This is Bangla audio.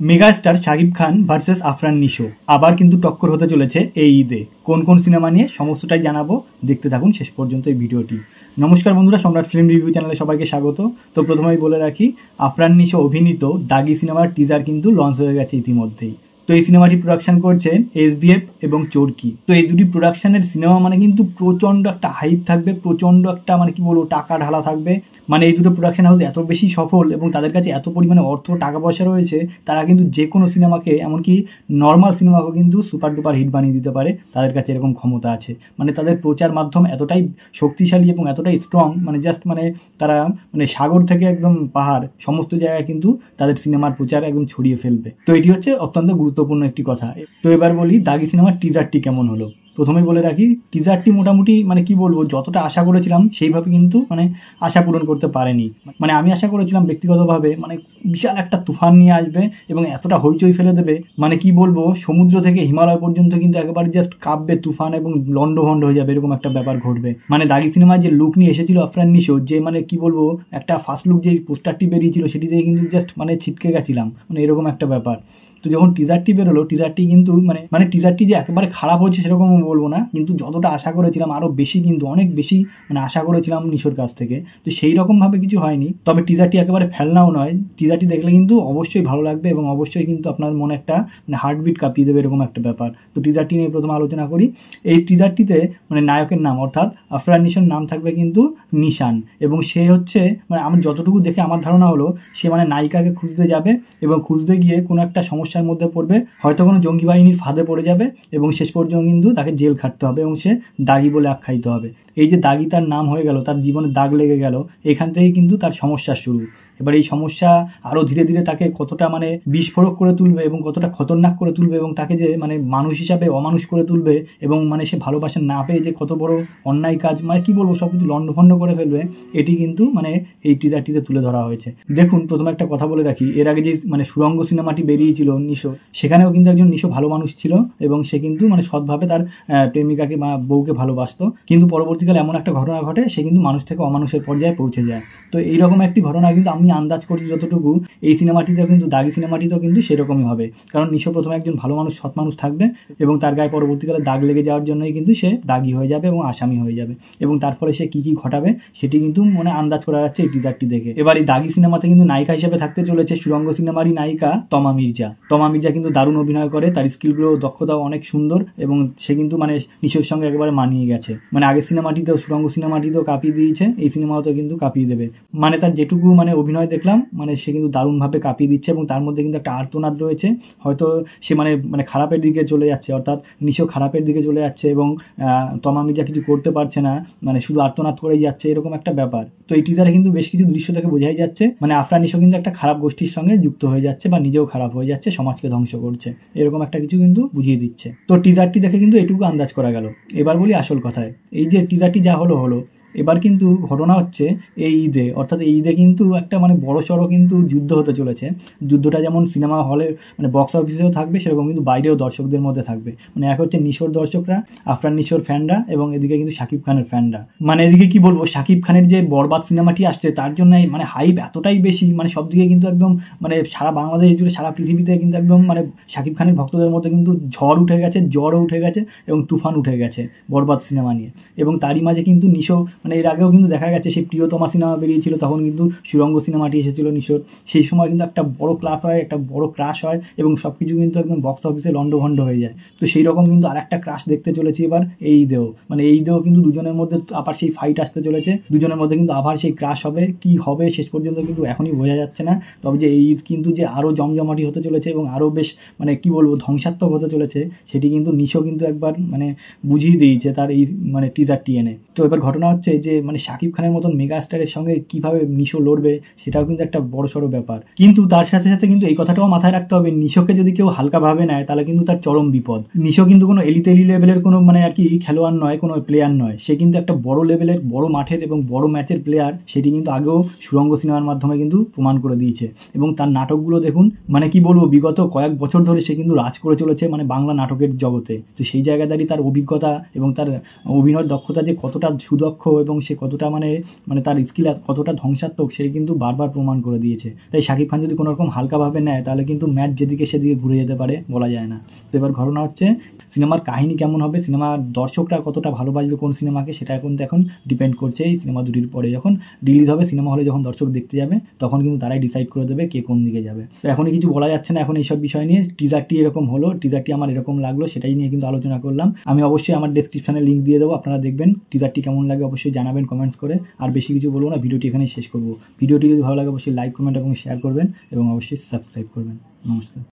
মেগাস্টার শাকিব খান ভার্সেস আফরান নিশো আবার কিন্তু টক্কর হতে চলেছে এই ঈদে। কোন কোন সিনেমা নিয়ে সমস্তটাই জানাবো, দেখতে থাকুন শেষ পর্যন্ত এই ভিডিওটি। নমস্কার বন্ধুরা, সম্রাট ফিল্ম রিভিউ চ্যানেলে সবাইকে স্বাগত। তো প্রথমেই বলে রাখি, আফরান নিশো অভিনীত দাগি সিনেমার টিজার কিন্তু লঞ্চ হয়ে গেছে ইতিমধ্যেই। তো এই সিনেমাটি প্রোডাকশন করছেন SBF এবং চরকি। তো এই দুটি প্রোডাকশনের সিনেমা মানে কিন্তু প্রচণ্ড একটা হাইপ থাকবে, প্রচণ্ড একটা মানে কি বলবো টাকা ঢালা থাকবে। মানে এই দুটো প্রোডাকশন হাউস এত বেশি সফল এবং তাদের কাছে এত পরিমাণে অর্থ টাকা পয়সা রয়েছে, তারা কিন্তু যে কোনো সিনেমাকে, এমনকি নর্মাল সিনেমাকেও কিন্তু সুপার ডুপার হিট বানিয়ে দিতে পারে। তাদের কাছে এরকম ক্ষমতা আছে। মানে তাদের প্রচার মাধ্যম এতটাই শক্তিশালী এবং এতটাই স্ট্রং, মানে জাস্ট মানে তারা মানে সাগর থেকে একদম পাহাড় সমস্ত জায়গায় কিন্তু তাদের সিনেমার প্রচার একদম ছড়িয়ে ফেলবে। তো এটি হচ্ছে অত্যন্ত গুরুত্বপূর্ণ একটি কথা। তো এবার বলি দাগি সিনেমার টিজারটি কেমন হলো। প্রথমেই বলে রাখি, টিজারটি মোটামুটি মানে কি বলবো, যতটা আশা করেছিলাম সেইভাবে কিন্তু মানে আশা পূরণ করতে পারেনি। মানে আমি আশা করেছিলাম ব্যক্তিগতভাবে মানে বিশাল একটা তুফান নিয়ে আসবে এবং এতটা হইচই ফেলে দেবে, মানে কি বলবো সমুদ্র থেকে হিমালয় পর্যন্ত কিন্তু একেবারে জাস্ট কাঁপবে তুফান এবং লন্ডভন্ড হয়ে যাবে, এরকম একটা ব্যাপার ঘটবে। মানে দাগি সিনেমায় যে লুক নিয়ে এসেছিল আফরান নিশো, যে মানে কি বলবো একটা ফার্স্ট লুক যে পোস্টারটি বেরিয়েছিল সেটি দিয়ে কিন্তু জাস্ট মানে ছিটকে গেছিলাম, মানে এরকম একটা ব্যাপার। তো যখন টিজারটি বেরোলো, টিজারটি কিন্তু মানে টিজারটি যে একেবারে খারাপ হচ্ছে সেরকম বলবো না, কিন্তু যতটা আশা করেছিলাম আরও বেশি, কিন্তু অনেক বেশি মানে আশা করেছিলাম নিশোর কাছ থেকে। তো সেই রকমভাবে কিছু হয়নি, তবে টিজারটি একেবারে ফেলনাও নয়। টিজারটি দেখলে কিন্তু অবশ্যই ভালো লাগবে এবং অবশ্যই কিন্তু আপনার মনে একটা মানে হার্টবিট কাঁপিয়ে দেবে, এরকম একটা ব্যাপার। তো টিজারটি নিয়ে প্রথমে আলোচনা করি। এই টিজারটিতে মানে নায়কের নাম অর্থাৎ আফরান নিশোর নাম থাকবে কিন্তু নিশান, এবং সে হচ্ছে মানে আমি যতটুকু দেখে আমার ধারণা হলো সে মানে নায়িকাকে খুঁজতে যাবে এবং খুঁজতে গিয়ে কোনো একটা সমস্যার মধ্যে পড়বে, হয়তো কোনো জঙ্গি বাহিনীর ফাঁদে পড়ে যাবে এবং শেষ পর্যন্ত কিন্তু তাকে জেল খাটতে হবে এবং সে দাগি বলে আখ্যায়িত হবে। এই যে দাগি তার নাম হয়ে গেল, তার জীবনে দাগ লেগে গেল, এখান থেকেই কিন্তু তার সমস্যা শুরু। এবার এই সমস্যা আরও ধীরে ধীরে তাকে কতটা মানে বিস্ফোরক করে তুলবে এবং কতটা খতরনাক করে তুলবে এবং তাকে যে মানে মানুষ হিসাবে অমানুষ করে তুলবে এবং মানে সে ভালোবাসা না পেয়ে যে কত বড় অন্যায় কাজ মানে কি বলবো সব কিছু লণ্ডভণ্ড করে ফেলবে, এটি কিন্তু মানে এই টিজারটিতে তুলে ধরা হয়েছে। দেখুন, প্রথমে একটা কথা বলে রাখি, এর আগে যে মানে সুরঙ্গ সিনেমাটি বেরিয়েছিল নিশো, সেখানেও কিন্তু একজন নিশো ভালো মানুষ ছিল এবং সে কিন্তু মানে সৎভাবে তার প্রেমিকাকে বা বউকে ভালোবাসতো, কিন্তু পরবর্তীকালে এমন একটা ঘটনা ঘটে সে কিন্তু মানুষ থেকে অমানুষের পর্যায়ে পৌঁছে যায়। তো এইরকম একটি ঘটনা কিন্তু আমি আন্দাজ করছি যতটুকু, এই সিনেমাটিতেও কিন্তু দাগি সিনেমাটিতেও কিন্তু সেরকমই হবে। কারণ নিশো প্রথমে একজন ভালো মানুষ, সৎ মানুষ থাকবে এবং তার গায়ে পরবর্তীকালে দাগ লেগে যাওয়ার জন্যই কিন্তু সে দাগি হয়ে যাবে এবং আসামি হয়ে যাবে, এবং তার ফলে সে কী কী ঘটাবে সেটি কিন্তু মানে আন্দাজ করা যাচ্ছে এই টিজারটি দেখে। এবার এই দাগি সিনেমাতে কিন্তু নায়িকা হিসেবে থাকতে চলেছে সুরঙ্গ সিনেমারই নায়িকা তমা মির্জা। তমা মির্জা কিন্তু দারুণ অভিনয় করে, তার স্কিলগুলো দক্ষতাও অনেক সুন্দর এবং সে কিন্তু মানে নিশোর সঙ্গে একেবারে মানিয়ে গেছে। মানে আগের সিনেমাটিতেও সুরঙ্গ সিনেমাটিতেও কাঁপিয়ে দিয়েছে, এই সিনেমাতেও কিন্তু কাঁপিয়ে দেবে। মানে তার যেটুকু মানে অভিনয় দেখলাম মানে সে কিন্তু দারুণভাবে কাঁপিয়ে দিচ্ছে এবং তার মধ্যে কিন্তু একটা আর্তনাদ রয়েছে। হয়তো সে মানে খারাপের দিকে চলে যাচ্ছে, অর্থাৎ নিশো খারাপের দিকে চলে যাচ্ছে এবং তমা মির্জা কিছু করতে পারছে না, মানে শুধু আর্তনাদ করেই যাচ্ছে, এরকম একটা ব্যাপার। তো এই টিজারে কিন্তু বেশ কিছু দৃশ্য থেকে বোঝাই যাচ্ছে মানে আফরান নিশো কিন্তু একটা খারাপ গোষ্ঠীর সঙ্গে যুক্ত হয়ে যাচ্ছে বা নিজেও খারাপ হয়ে যাচ্ছে, সমাজকে ধ্বংস করছে, এরকম একটা কিছু কিন্তু বুঝিয়ে দিচ্ছে। তো টিজারটি দেখে কিন্তু এটুকু আন্দাজ করা গেল। এবার বলি আসল কথায়, এই যে টিজারটি যা হলো, এবার কিন্তু ঘটনা হচ্ছে এই ঈদে, অর্থাৎ এই ঈদে কিন্তু একটা মানে বড় সড়ো কিন্তু যুদ্ধ হতে চলেছে। যুদ্ধটা যেমন সিনেমা হলের মানে বক্স অফিসেও থাকবে, সেরকম কিন্তু বাইরেও দর্শকদের মধ্যে থাকবে। মানে এক হচ্ছে নিশোর দর্শকরা, আফরান নিশোর ফ্যানরা, এবং এদিকে কিন্তু শাকিব খানের ফ্যানরা। মানে এদিকে কি বলবো, শাকিব খানের যে বরবাদ সিনেমাটি আসছে তার জন্য মানে হাইপ এতটাই বেশি, মানে সব দিকে কিন্তু একদম মানে সারা বাংলাদেশ জুড়ে সারা পৃথিবীতে কিন্তু একদম মানে শাকিব খানের ভক্তদের মধ্যে কিন্তু ঝড় উঠে গেছে, জ্বরও উঠে গেছে এবং তুফান উঠে গেছে বরবাদ সিনেমা নিয়ে। এবং তারই মাঝে কিন্তু নিশো মানে এর আগেও কিন্তু দেখা গেছে সেই প্রিয়তমা সিনেমা বেরিয়েছিল, তখন কিন্তু সুরঙ্গ সিনেমাটি এসেছিল নিশোর, সেই সময় কিন্তু একটা বড় ক্লাস হয়, একটা বড় ক্রাশ হয় এবং সব কিছু কিন্তু একদম বক্স অফিসে লণ্ডভণ্ড হয়ে যায়। তো সেই রকম কিন্তু আর একটা ক্রাশ দেখতে চলেছি এবার এই ঈদেও। মানে এই ঈদেও কিন্তু দুজনের মধ্যে আবার সেই ফাইট আসতে চলেছে, দুজনের মধ্যে কিন্তু আবার সেই ক্রাশ হবে, কি হবে শেষ পর্যন্ত কিন্তু এখনই বোঝা যাচ্ছে না। তবে যে এই ঈদ কিন্তু যে আরও জমজমাটি হতে চলেছে এবং আরও বেশ মানে কি বলবো ধ্বংসাত্মক হতে চলেছে, সেটি কিন্তু নিশো কিন্তু একবার মানে বুঝিয়ে দিয়েছে তার এই মানে টিজারটি এনে। তো এবার ঘটনা হচ্ছে যে মানে শাকিব খানের মতন মেগা স্টারের সঙ্গে কিভাবে নিশো লড়বে সেটাও কিন্তু একটা বড় সড়ো ব্যাপার। কিন্তু তার সাথে সাথে কিন্তু এই কথাটাও মাথায় রাখতে হবে, নিশোকে যদি কেউ হালকাভাবে নেয় তাহলে কিন্তু তার চরম বিপদ। নিশো কিন্তু কোনো এলিতেলি লেভেলের কোনো মানে আর কি খেলোয়াড় নয়, কোনো প্লেয়ার নয়, সে কিন্তু একটা বড় লেভেলের বড় মাঠের এবং বড় ম্যাচের প্লেয়ার। সেটি কিন্তু আগেও সুরঙ্গ সিনেমার মাধ্যমে কিন্তু প্রমাণ করে দিয়েছে এবং তার নাটকগুলো দেখুন, মানে কি বলবো বিগত কয়েক বছর ধরে সে কিন্তু রাজ করে চলেছে মানে বাংলা নাটকের জগতে। তো সেই জায়গায় দাঁড়িয়ে তার অভিজ্ঞতা এবং তার অভিনয়ের দক্ষতা যে কতটা সুদক্ষ এবং সে কতটা মানে তার স্কিল কতটা ধ্বংসাত্মক সে কিন্তু বারবার প্রমাণ করে দিয়েছে। তাই শাকিব খান যদি কোনো রকম হালকাভাবে নেয় তাহলে কিন্তু ম্যাচ যেদিকে সেদিকে ঘুরে যেতে পারে, বলা যায় না। তো এবার ঘটনা হচ্ছে সিনেমার কাহিনী কেমন হবে, সিনেমার দর্শকরা কতটা ভালোবাসবে কোন সিনেমাকে, সেটা এখন ডিপেন্ড করছে এই সিনেমা দুটির পরে। যখন রিলিজ হবে সিনেমা হলে, যখন দর্শক দেখতে যাবে তখন কিন্তু তারাই ডিসাইড করে দেবে কে কোন দিকে যাবে। তো এখনই কিছু বলা যাচ্ছে না এখন এইসব বিষয় নিয়ে। টিজারটি এরকম হলো, টিজারটি আমার এরকম লাগলো, সেটাই নিয়ে কিন্তু আলোচনা করলাম। আমি অবশ্যই আমার ডেসক্রিপশনে লিঙ্ক দিয়ে দেবো, আপনারা দেখবেন। টিজারটি কেমন লাগে অবশ্যই জানাবেন কমেন্টস করে। আর বেশি কিছু বলবো না, ভিডিওটি এখানেই শেষ করবো। ভিডিওটি যদি ভালো লাগে অবশ্যই লাইক, কমেন্ট এবং শেয়ার করবেন এবং অবশ্যই সাবস্ক্রাইব করবেন। নমস্কার।